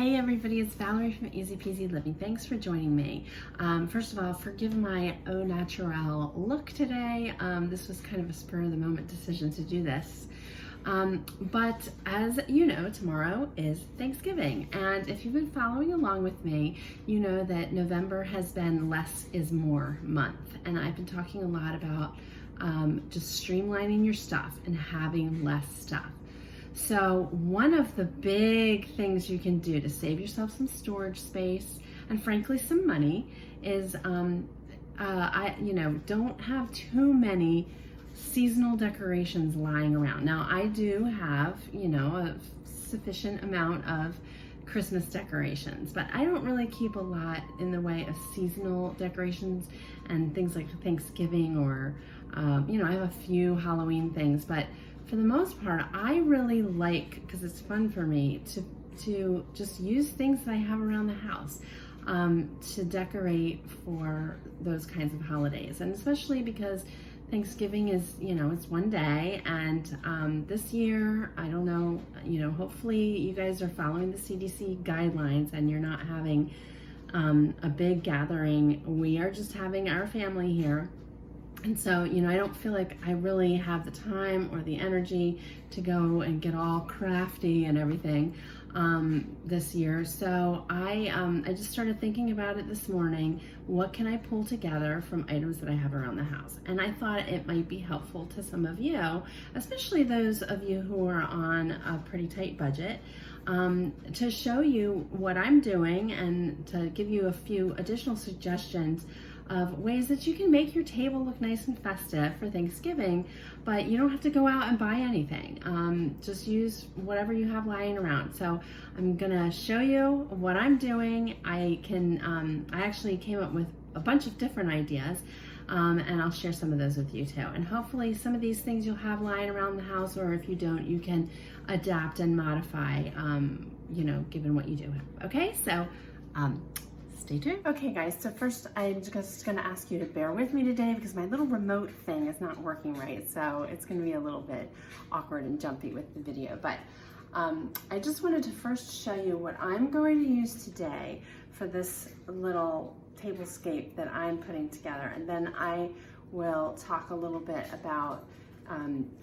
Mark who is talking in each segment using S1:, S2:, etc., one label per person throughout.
S1: Hey everybody, it's Valerie from Easy Peasy Living. Thanks for joining me. First of all, forgive my au naturel look today. This was kind of a spur of the moment decision to do this. But as you know, tomorrow is Thanksgiving. And if you've been following along with me, you know that November has been less is more month. And I've been talking a lot about just streamlining your stuff and having less stuff. So one of the big things you can do to save yourself some storage space and frankly some money is don't have too many seasonal decorations lying around. Now I do have, a sufficient amount of Christmas decorations, but I don't really keep a lot in the way of seasonal decorations and things like Thanksgiving or, I have a few Halloween things, but for the most part, I really like, because it's fun for me, to just use things that I have around the house to decorate for those kinds of holidays. And especially because Thanksgiving is, it's one day, and this year, I don't know, hopefully you guys are following the CDC guidelines and you're not having a big gathering. We are just having our family here. And so, I don't feel like I really have the time or the energy to go and get all crafty and everything this year. So I just started thinking about it this morning. What can I pull together from items that I have around the house? And I thought it might be helpful to some of you, especially those of you who are on a pretty tight budget, to show you what I'm doing and to give you a few additional suggestions of ways that you can make your table look nice and festive for Thanksgiving, but you don't have to go out and buy anything. Just use whatever you have lying around. So I'm gonna show you what I'm doing. I actually came up with a bunch of different ideas, and I'll share some of those with you too. And hopefully some of these things you'll have lying around the house, or if you don't, you can adapt and modify, given what you do have. Okay, so stay tuned. Okay guys, so first I'm just gonna ask you to bear with me today because my little remote thing is not working right. So it's gonna be a little bit awkward and jumpy with the video. But I just wanted to first show you what I'm going to use today for this little tablescape that I'm putting together. And then I will talk a little bit about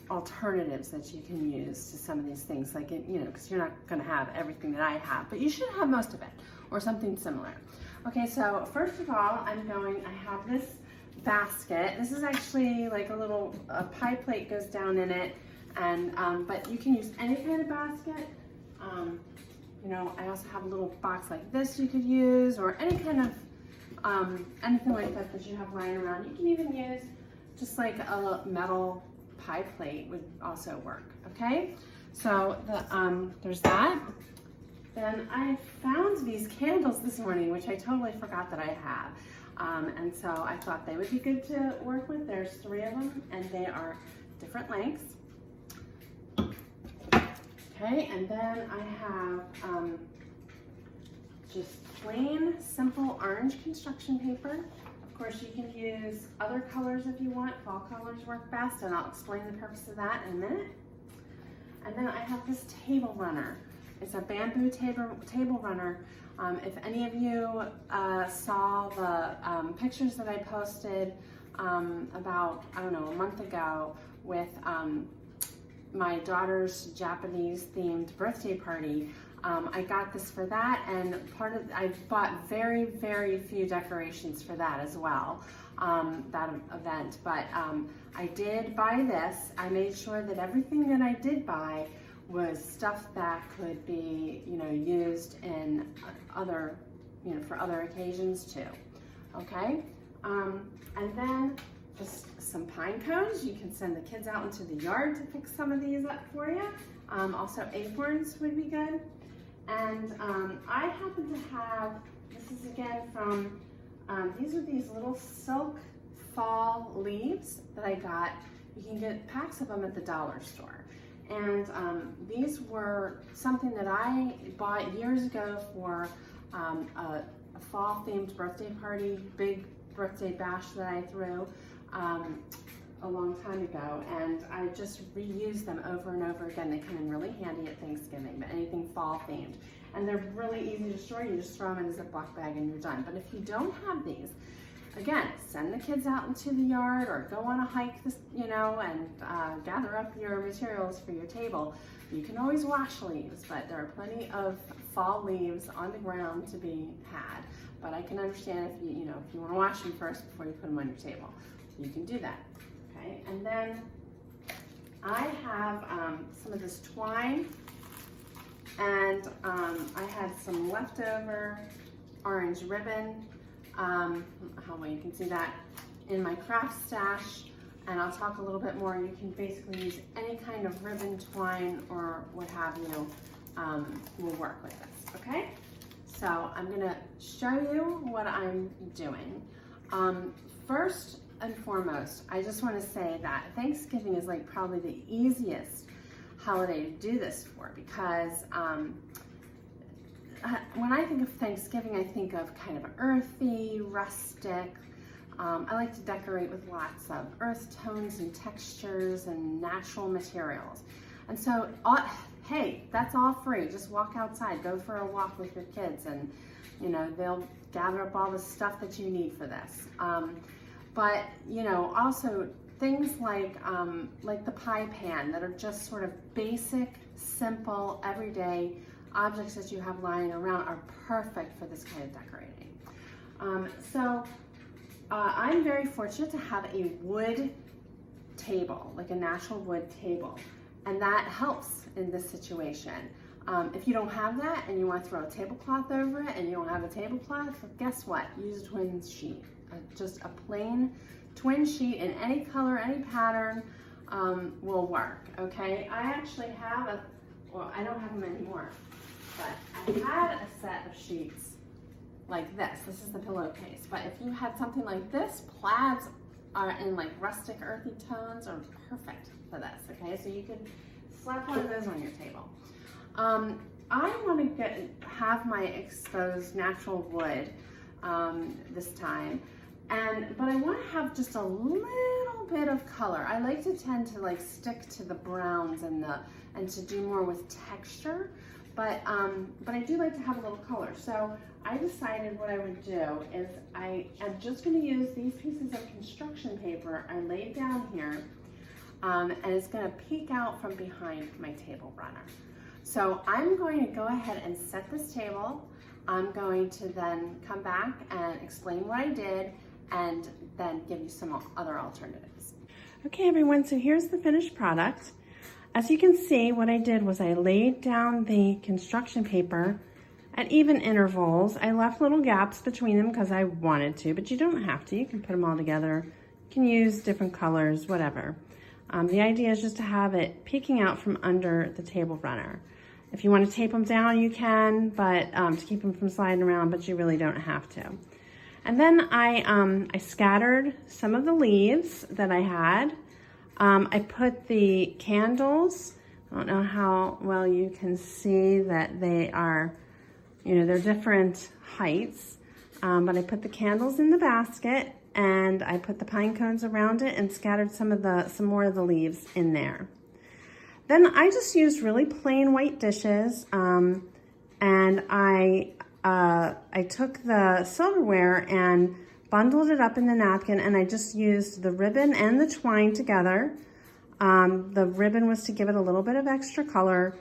S1: alternatives that you can use to some of these things, like, because you're not gonna have everything that I have, but you should have most of it or something similar. Okay, so first of all, I have this basket. This is actually like a pie plate goes down in it, and but you can use any kind of basket. I also have a little box like this you could use, or any kind of anything like that you have lying around. You can even use just like a metal pie plate would also work. Okay, so there's that. Then I found these candles this morning, which I totally forgot that I have. And so I thought they would be good to work with. There's 3 of them, and they are different lengths. Okay, and then I have just plain, simple orange construction paper. Of course, you can use other colors if you want. Fall colors work best, and I'll explain the purpose of that in a minute. And then I have this table runner. It's a bamboo table runner. If any of you saw the pictures that I posted about, a month ago with my daughter's Japanese themed birthday party, I got this for that, and I bought very, very few decorations for that as well, that event. But I did buy this. I made sure that everything that I did buy was stuff that could be, used in other, for other occasions too. Okay, and then just some pine cones. You can send the kids out into the yard to pick some of these up for you. Also acorns would be good. And I happen to have, this is again from, these are these little silk fall leaves that I got. You can get packs of them at the dollar store. And these were something that I bought years ago for a fall themed birthday party, big birthday bash that I threw a long time ago, and I just reuse them over and over again. They come in really handy at Thanksgiving, but anything fall themed. And they're really easy to store. You just throw them in a Ziploc bag and you're done. But if you don't have these, again, send the kids out into the yard or go on a hike, this, and gather up your materials for your table. You can always wash leaves, but there are plenty of fall leaves on the ground to be had. But I can understand if you want to wash them first before you put them on your table. You can do that, okay? And then I have some of this twine, and I had some leftover orange ribbon. How well you can see that in my craft stash, and I'll talk a little bit more. You can basically use any kind of ribbon, twine, or what have you will work with this, okay? So I'm gonna show you what I'm doing. First and foremost, I just wanna say that Thanksgiving is like probably the easiest holiday to do this for, because when I think of Thanksgiving, I think of kind of earthy, rustic. I like to decorate with lots of earth tones and textures and natural materials. And so, hey, that's all free. Just walk outside, go for a walk with your kids, and they'll gather up all the stuff that you need for this. But also things like the pie pan that are just sort of basic, simple, everyday objects that you have lying around are perfect for this kind of decorating. I'm very fortunate to have a wood table, like a natural wood table, and that helps in this situation. If you don't have that and you want to throw a tablecloth over it and you don't have a tablecloth, guess what? Use a twin sheet. Just a plain twin sheet in any color, any pattern will work, okay? I actually have I don't have them anymore, but I had a set of sheets like this. This is the pillowcase, but if you had something like this, plaids are in like rustic, earthy tones are perfect for this, okay? So you could slap one of those on your table. I want to have my exposed natural wood this time, but I want to have just a little bit of color. I like to tend to like stick to the browns and to do more with texture, but I do like to have a little color. So I decided what I would do is I am just going to use these pieces of construction paper I laid down here, and it's going to peek out from behind my table runner. So I'm going to go ahead and set this table. I'm going to then come back and explain what I did and then give you some other alternatives. Okay everyone, so here's the finished product. As you can see, what I did was I laid down the construction paper at even intervals. I left little gaps between them because I wanted to, but you don't have to. You can put them all together. You can use different colors, whatever. The idea is just to have it peeking out from under the table runner. If you want to tape them down, you can, but to keep them from sliding around, but you really don't have to. And then I scattered some of the leaves that I had. I put the candles. I don't know how well you can see that they are, they're different heights, but I put the candles in the basket and I put the pine cones around it and scattered some more of the leaves in there. Then I just used really plain white dishes, and I took the silverware and bundled it up in the napkin, and I just used the ribbon and the twine together. The ribbon was to give it a little bit of extra color.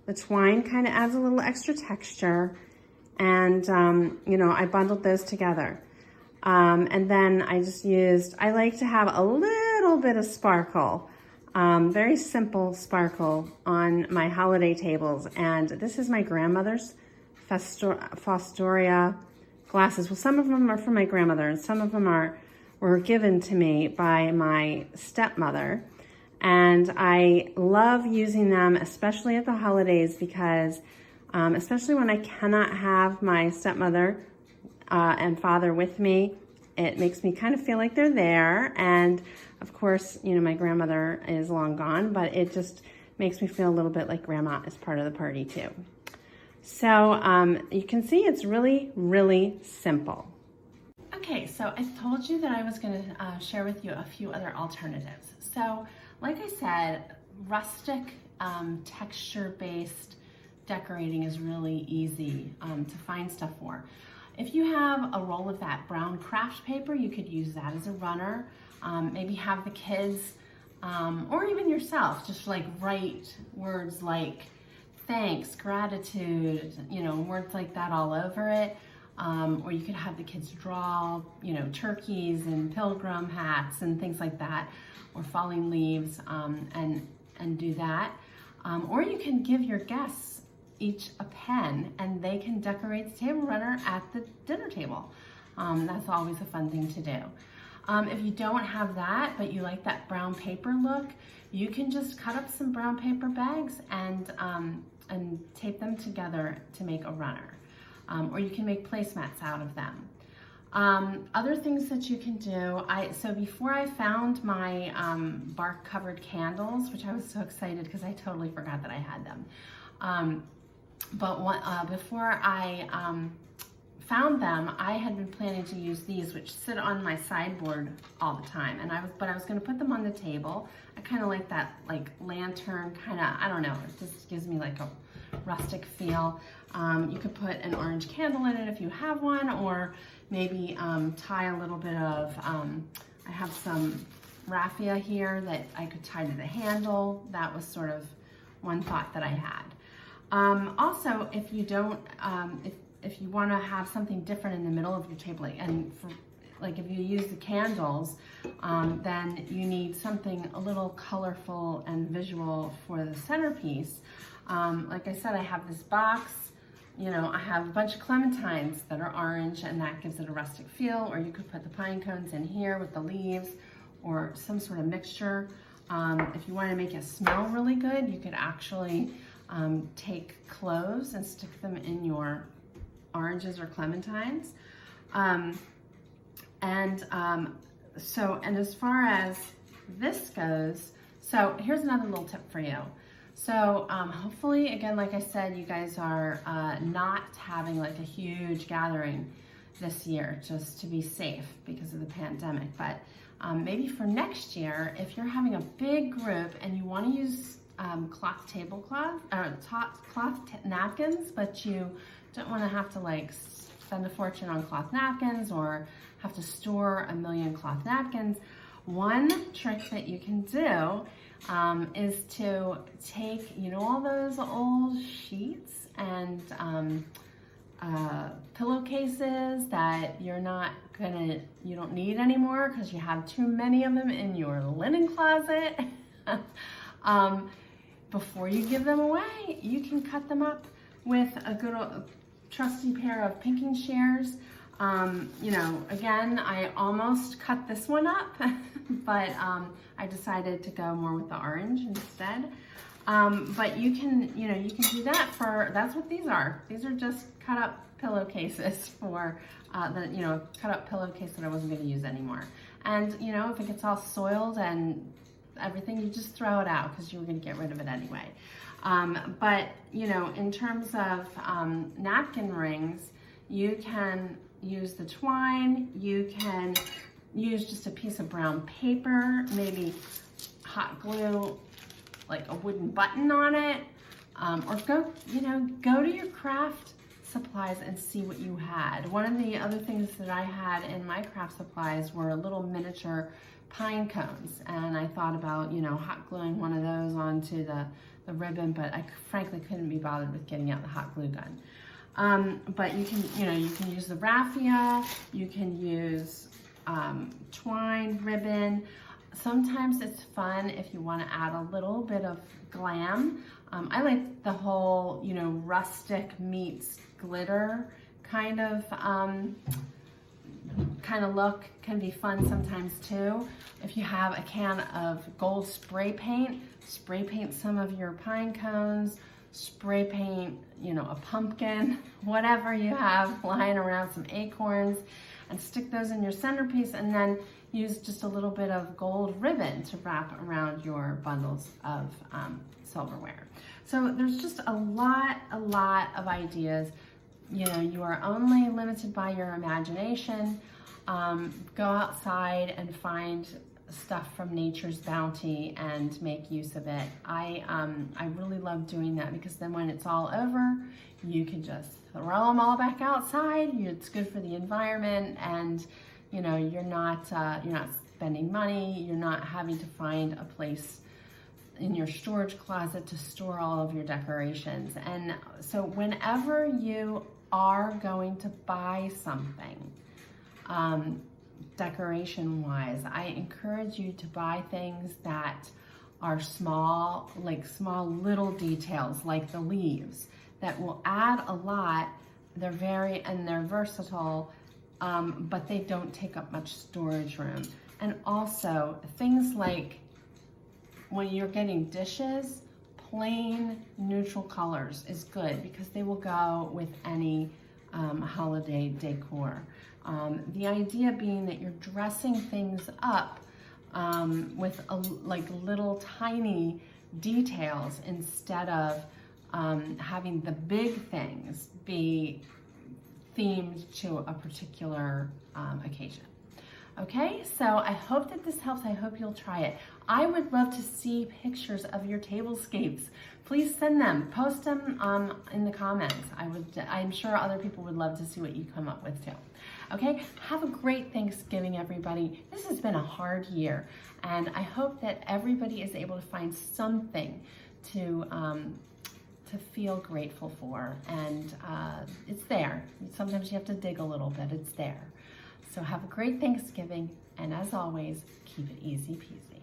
S1: The twine kind of adds a little extra texture, and I bundled those together. And then I like to have a little bit of sparkle. Very simple sparkle on my holiday tables, and this is my grandmother's Fostoria glasses. Well, some of them are from my grandmother, and some of them were given to me by my stepmother, and I love using them, especially at the holidays, because especially when I cannot have my stepmother and father with me, it makes me kind of feel like they're there. And of course, my grandmother is long gone, but it just makes me feel a little bit like grandma is part of the party too. So you can see it's really, really simple. Okay, so I told you that I was going to share with you a few other alternatives. So, like I said, rustic, texture-based decorating is really easy to find stuff for. If you have a roll of that brown craft paper, you could use that as a runner. Maybe have the kids, or even yourself, just like write words like thanks, gratitude, words like that all over it. Or you could have the kids draw, turkeys and pilgrim hats and things like that, or falling leaves, and do that. Or you can give your guests each a pen and they can decorate the table runner at the dinner table. That's always a fun thing to do. If you don't have that, but you like that brown paper look, you can just cut up some brown paper bags and tape them together to make a runner. Or you can make placemats out of them. Other things that you can do, so before I found my bark covered candles, which I was so excited because I totally forgot that I had them. Before I found them, I had been planning to use these, which sit on my sideboard all the time. But I was going to put them on the table. I kind of like that, like lantern kind of. I don't know. It just gives me like a rustic feel. You could put an orange candle in it if you have one, or maybe tie a little bit of. I have some raffia here that I could tie to the handle. That was sort of one thought that I had. Also, if you don't, if you want to have something different in the middle of your table, like if you use the candles, then you need something a little colorful and visual for the centerpiece. Like I said, I have this box. I have a bunch of clementines that are orange, and that gives it a rustic feel. Or you could put the pine cones in here with the leaves, or some sort of mixture. If you want to make it smell really good, you could actually take cloves and stick them in your oranges or clementines. And as far as this goes, so here's another little tip for you. So hopefully, again, like I said, you guys are not having like a huge gathering this year, just to be safe because of the pandemic. But maybe for next year, if you're having a big group and you want to use cloth napkins, but you don't want to have to like spend a fortune on cloth napkins or have to store a million cloth napkins, one trick that you can do is to take, all those old sheets and pillowcases that you don't need anymore because you have too many of them in your linen closet. Before you give them away, you can cut them up with a good trusty pair of pinking shears. Again, I almost cut this one up, but I decided to go more with the orange instead. But you can do that that's what these are. These are just cut up pillowcases for cut up pillowcase that I wasn't going to use anymore. And if it gets all soiled and everything, you just throw it out because you were going to get rid of it anyway. But in terms of napkin rings, you can use the twine. You can use just a piece of brown paper, maybe hot glue like a wooden button on it, or go to your craft supplies and see what you had. One of the other things that I had in my craft supplies were little miniature pine cones, and I thought about hot gluing one of those onto the ribbon, but I frankly couldn't be bothered with getting out the hot glue gun. But you can use the raffia, you can use twine, ribbon. Sometimes it's fun if you want to add a little bit of glam. I like the whole rustic meets glitter kind of look. Can be fun sometimes too. If you have a can of gold spray paint some of your pine cones, spray paint, a pumpkin, whatever you have lying around, some acorns, and stick those in your centerpiece, and then use just a little bit of gold ribbon to wrap around your bundles of silverware. So there's just a lot of ideas. you know, you are only limited by your imagination. Go outside and find stuff from nature's bounty and make use of it. I really love doing that, because then when it's all over, you can just throw them all back outside. It's good for the environment, and you know, you're not spending money. You're not having to find a place in your storage closet to store all of your decorations. And so whenever you are going to buy something, decoration wise, I encourage you to buy things that are small, like small little details, like the leaves, that will add a lot. They're versatile, but they don't take up much storage room. And also things like, when you're getting dishes, plain neutral colors is good, because they will go with any holiday decor. The idea being that you're dressing things up with like little tiny details, instead of having the big things be themed to a particular occasion. Okay, so I hope that this helps. I hope you'll try it. I would love to see pictures of your tablescapes. Please send them, post them in the comments. I'm sure other people would love to see what you come up with too. Okay, have a great Thanksgiving, everybody. This has been a hard year, and I hope that everybody is able to find something to feel grateful for, and it's there. Sometimes you have to dig a little bit, it's there. So have a great Thanksgiving, and as always, keep it easy peasy.